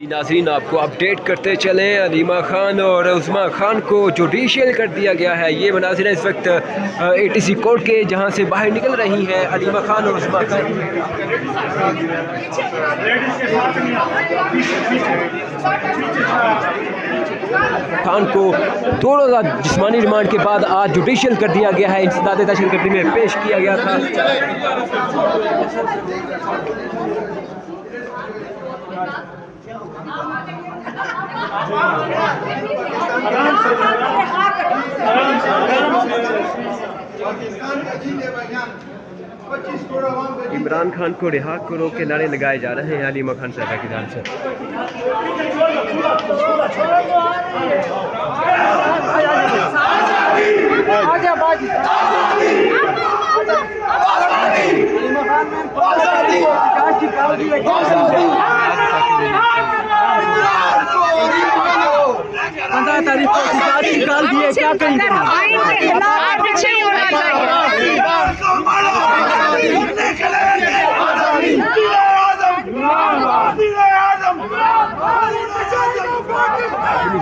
नाज़रीन आपको अपडेट करते चलें, अलीमा खान और उस्मा खान को जुडिशियल कर दिया गया है। ये मनाज़िर इस वक्त ATC कोर्ट के जहां से बाहर निकल रही हैं अलीमा खान और उस्मा खान को 2 रोज़ा जिस्मानी रिमांड के बाद आज जुडिशियल कर दिया गया है। इंसदाद दहशत गर्दी में पेश किया गया था। इमरान खान को रिहा करो के नारे लगाए जा रहे हैं अलीमा खान साहबा की जान से। तारीख को निकाल दिए, क्या करेंगे?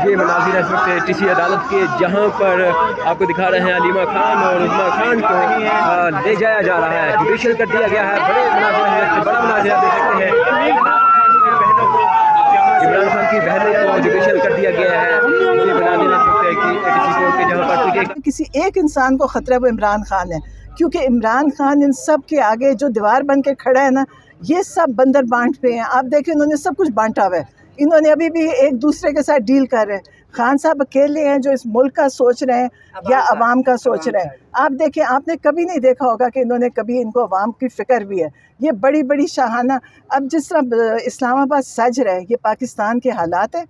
ये मनाज़िर इस वक्त ATC अदालत के जहां पर आपको दिखा रहे हैं अलीमा खान और उस्मा खान को ले जाया जा रहा है, जुडिशियल कर दिया गया है। बड़ा मनाज़िर देख सकते हैं, इमरान खान की बहनों को जुडिशियल कर दिया गया है। ये मनाज़िर इस वक्त ATC कोर्ट के जहां पर किसी एक इंसान को खतरा वो इमरान खान है, क्योंकि इमरान खान इन सब के आगे जो दीवार बन के खड़ा है ना, ये सब बंदर बांट पे हैं। आप देखें इन्होंने सब कुछ बांटा हुआ है, इन्होंने अभी भी एक दूसरे के साथ डील कर रहे हैं। खान साहब अकेले हैं जो इस मुल्क का सोच रहे हैं या अवाम का सोच रहे हैं। आप देखें, आपने कभी नहीं देखा होगा कि इन्होंने कभी इनको अवाम की फ़िक्र भी है। ये बड़ी बड़ी शाहाना, अब जिस तरह इस्लामाबाद सज रहा है, ये पाकिस्तान के हालात है।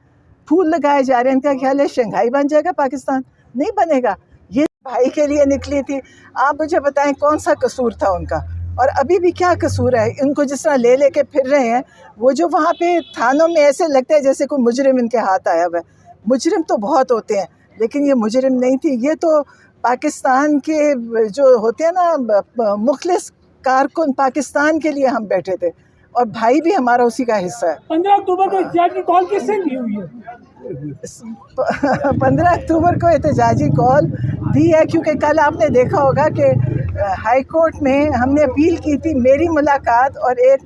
फूल लगाए जा रहे हैं, इनका ख्याल है शंघाई बन जाएगा पाकिस्तान, नहीं बनेगा। ये भाई के लिए निकली थी, आप मुझे बताएं कौन सा कसूर था उनका, और अभी भी क्या कसूर है? इनको जिस तरह ले के फिर रहे हैं, वो जो वहाँ पे थानों में ऐसे लगता है जैसे कोई मुजरिम इनके हाथ आया हुआ है। मुजरिम तो बहुत होते हैं, लेकिन ये मुजरिम नहीं थी। ये तो पाकिस्तान के जो होते हैं ना मुखलिस कारकुन, पाकिस्तान के लिए हम बैठे थे, और भाई भी हमारा उसी का हिस्सा है। 15 अक्टूबर को एहतजाजी कॉल किससे दी हुई है? 15 अक्टूबर को एहतजाजी कॉल दी है, क्योंकि कल आपने देखा होगा कि हाई कोर्ट में हमने अपील की थी मेरी मुलाकात और एक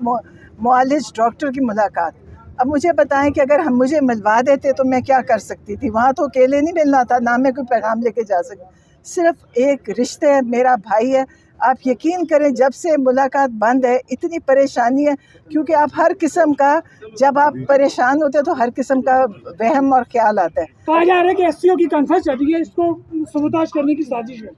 मुआलिज डॉक्टर की मुलाकात। अब मुझे बताएं कि अगर हम मुझे मिलवा देते तो मैं क्या कर सकती थी? वहाँ तो अकेले नहीं मिलना था, ना मैं कोई पैगाम लेके जा सकती। सिर्फ एक रिश्ते है, मेरा भाई है। आप यकीन करें, जब से मुलाकात बंद है इतनी परेशानी है, क्योंकि आप हर किस्म का, जब आप परेशान होते हैं तो हर किस्म का वहम और ख्याल आता है। कहा जा रहा है कि SCO की कॉन्फ्रेंस चल रही है, इसको सबूताज करने की साजिश है।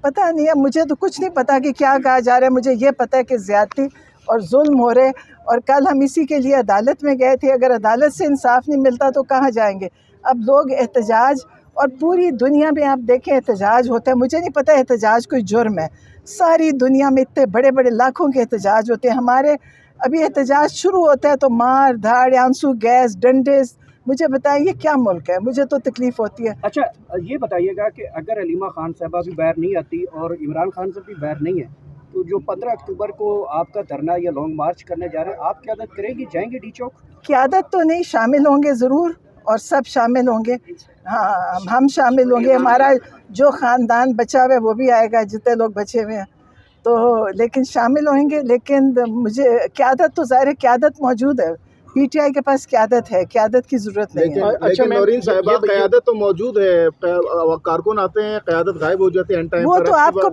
पता नहीं है, मुझे तो कुछ नहीं पता कि क्या कहा जा रहा है। मुझे ये पता है कि ज़्यादती और जुल्म हो रहे, और कल हम इसी के लिए अदालत में गए थे। अगर अदालत से इंसाफ नहीं मिलता तो कहाँ जाएंगे? अब लोग एहतजाज, और पूरी दुनिया में आप देखें एहतजाज होता है। मुझे नहीं पता एहतजाज कोई जुर्म है, सारी दुनिया में इतने बड़े बड़े लाखों के एहतजाज होते हैं। हमारे अभी एहतजाज शुरू होता है तो मार धाड़, आंसू गैस, डंडे। मुझे बताइए ये क्या मुल्क है? मुझे तो तकलीफ़ होती है। अच्छा, ये बताइएगा कि अगर अलीमा खान साहबा भी बाहर नहीं आती और इमरान खान साहब भी बाहर नहीं है, तो जो 15 अक्टूबर को आपका धरना या लॉन्ग मार्च करने जा रहे हैं, आप क़यादत करेंगी? जाएंगे डी चौक? क़यादत तो नहीं, शामिल होंगे ज़रूर, और सब शामिल होंगे। हाँ, हम शामिल होंगे, हमारा जो ख़ानदान बचा हुआ है वो भी आएगा, जितने लोग बचे हुए हैं तो, लेकिन शामिल होंगे। लेकिन मुझे क़यादत तो ज़ाहिर है, क़यादत मौजूद है, PTI के पास क़यादत है, क़यादत की ज़रूरत नहीं है। अच्छा, नौरीन साहिबा, क़यादत तो मौजूद है, कारकुन आते हैं, क़यादत गायब हो जाती है एंड टाइम वो पर। तो आपको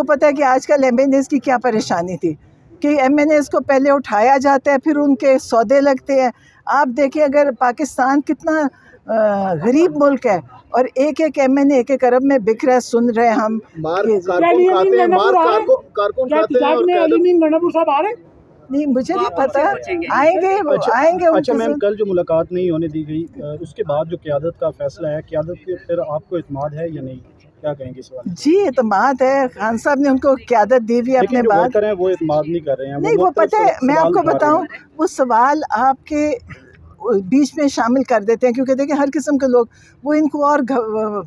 पता है कि आजकल MNAs की क्या परेशानी थी कि MNAs को पहले उठाया जाता है, फिर उनके सौदे लगते हैं। आप देखिए, अगर पाकिस्तान कितना गरीब मुल्क है, और एक एक MNA एक एक अरब में बिक रहा है, सुन रहे हैं हम। कारकुन खाते हैं, साहब आ रहे? नहीं, मुझे नहीं पता, आएंगे आएंगे। अच्छा मैम, कल जो मुलाकात नहीं होने दी गई, उसके बाद जो क़यादत का फैसला है, क़यादत के फिर आपको इत्मीनान है या नहीं? क्या कहेंगे इस बारे में? जी, इत्मीनान है। खान साहब ने उनको क़यादत दी हुई अपने बाद। वो इत्मीनान नहीं कर रहे हैं। नहीं, वो पता है, मैं आपको बताऊं, वो सवाल आपके बीच में शामिल कर देते हैं, क्योंकि देखिए हर किस्म के लोग वो इनको और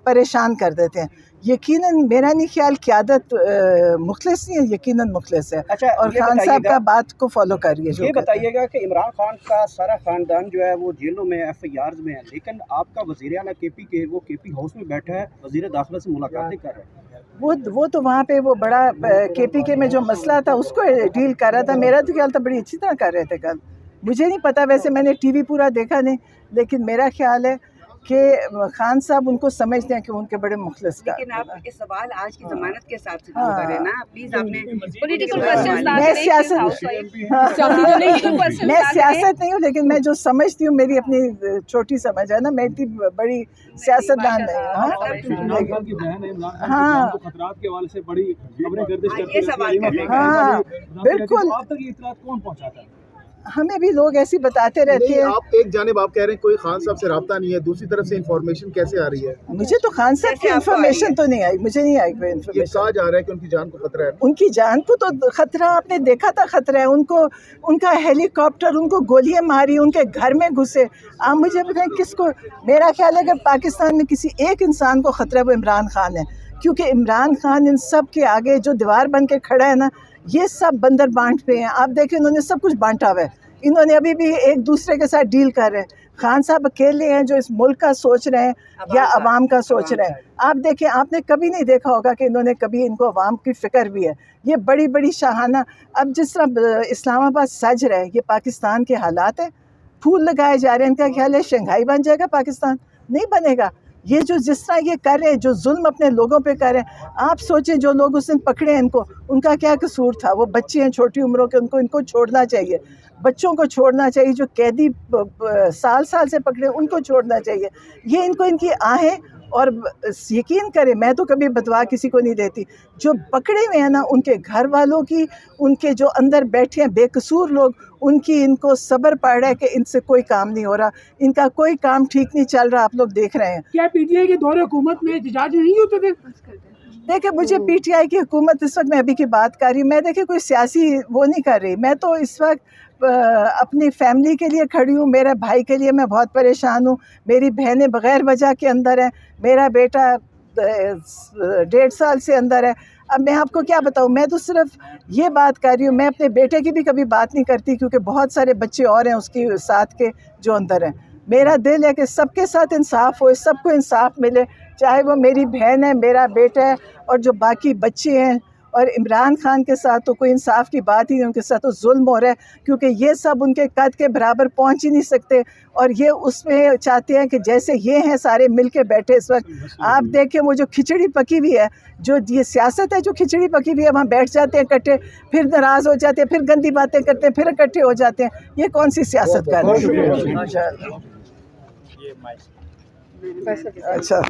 परेशान कर देते हैं। यकीनन मेरा नहीं ख्याल क़यादत मुखलिस नहीं है, यकीनन मुखलिस है। अच्छा, और ये खान साहब बताइएगा- का बात को फॉलो करिए। ये बताइएगा कि इमरान खान का सारा ख़ानदान जो है वो जेलों में FIRs में है, लेकिन आपका वज़ीर आला KP के वो KP हाउस में बैठा है, वज़ीर दाखिला से मुलाकातें कर रहे हैं। वो तो वहाँ पे वो बड़ा KPK में जो मसला था उसको डील कर रहा था। मेरा तो ख्याल था बड़ी अच्छी तरह कर रहे थे कल। मुझे नहीं पता, वैसे मैंने TV पूरा देखा नहीं, लेकिन मेरा ख्याल है कि खान साहब उनको समझते हैं कि उनके बड़े मुखलिस का। लेकिन आप ये सवाल आज की ज़मानत के हिसाब से हाँ। करें ना, प्लीज आपने पॉलिटिकल क्वेश्चंस ना मैं करें, सियासत मैं सियासत नहीं हूँ, लेकिन मैं जो समझती हूँ, मेरी अपनी छोटी समझ है ना, मैं इतनी बड़ी सियासतदान नहीं हूँ। हाँ खतरात के हवाले से बड़ी खबरें गर्दिश करती ये सवाल कर रहे हैं। हाँ बिल्कुल, आप तक ये इत्तलात कौन पहुंचाता है? हमें भी लोग ऐसी बताते रहते नहीं, हैं। आप एक जानिब आप कह रहे हैं कोई खान साहब से राब्ता नहीं है, दूसरी तरफ से इंफॉर्मेशन कैसे आ रही है? मुझे तो खान साहब की कैसे आपको आई इन्फॉर्मेशन है? तो नहीं आई, मुझे नहीं आई कोई ये इन्फॉर्मेशन। कहा जा रहा है कि उनकी जान को खतरा है। उनकी जान को तो खतरा, आपने देखा था खतरा है उनको, उनका हेलीकॉप्टर, उनको गोलियां मारी, उनके घर में घुसे। आप मुझे बताएं किसको? मेरा ख्याल है अगर पाकिस्तान में किसी एक इंसान को खतरा है वो इमरान खान है, क्योंकि इमरान खान इन सब के आगे जो दीवार बन के खड़ा है ना, ये सब बंदर बांट पे हैं। आप देखें उन्होंने सब कुछ बांटा हुआ है, इन्होंने अभी भी एक दूसरे के साथ डील कर रहे हैं। खान साहब अकेले हैं जो इस मुल्क का सोच रहे हैं या अवाम का सोच रहे हैं। आप देखें, आपने कभी नहीं देखा होगा कि इन्होंने कभी, इनको अवाम की फ़िक्र भी है। ये बड़ी बड़ी शाहाना, अब जिस तरह इस्लामाबाद सज रहा है, ये पाकिस्तान के हालात है। फूल लगाए जा रहे हैं, इनका ख्याल है शंघाई बन जाएगा पाकिस्तान? नहीं बनेगा। ये जो जिस तरह ये कर रहे हैं, जो जुल्म अपने लोगों पे कर रहे हैं, आप सोचें जो लोग उस दिन पकड़े हैं इनको, उनका क्या कसूर था? वो बच्चे हैं छोटी उम्रों के, इनको छोड़ना चाहिए, बच्चों को छोड़ना चाहिए। जो कैदी साल से पकड़े उनको छोड़ना चाहिए। ये इनको इनकी आहें, और यकीन करें मैं तो कभी बदवा किसी को नहीं देती। जो पकड़े हुए हैं ना, उनके घर वालों की, उनके जो अंदर बैठे हैं बेकसूर लोग, उनकी इनको सब्र पड़ रहा है कि इनसे कोई काम नहीं हो रहा, इनका कोई काम ठीक नहीं चल रहा। आप लोग देख रहे हैं। क्या PTI के दौरे हुकूमत में एहतजाज नहीं होते थे? देखिए, मुझे PTI की हुकूमत, इस वक्त मैं अभी की बात कर रही हूँ, मैं देखिए कोई सियासी वो नहीं कर रही। मैं तो इस वक्त अपनी फैमिली के लिए खड़ी हूँ। मेरे भाई के लिए मैं बहुत परेशान हूँ। मेरी बहनें बग़ैर वजह के अंदर हैं, मेरा बेटा 1.5 साल से अंदर है। अब मैं आपको क्या बताऊँ, मैं तो सिर्फ ये बात कर रही हूँ। मैं अपने बेटे की भी कभी बात नहीं करती, क्योंकि बहुत सारे बच्चे और हैं उसकी साथ के जो अंदर हैं। मेरा दिल है कि सबके साथ इंसाफ हो, सबको इंसाफ मिले, चाहे वो मेरी बहन है, मेरा बेटा है, और जो बाकी बच्चे हैं। और इमरान खान के साथ तो कोई इंसाफ की बात ही नहीं, उनके साथ तो जुल्म हो रहा है, क्योंकि ये सब उनके कद के बराबर पहुंच ही नहीं सकते। और ये उसमें चाहते हैं कि जैसे ये हैं सारे मिल के बैठे इस वक्त। आप देखें वो जो खिचड़ी पकी हुई है, जो ये सियासत है, जो खिचड़ी पकी हुई है, वहाँ बैठ जाते हैं इकट्ठे, फिर नाराज़ हो जाते हैं, फिर गंदी बातें करते हैं, फिर इकट्ठे हो जाते हैं। ये कौन सी सियासत कर रहे हैं? अच्छा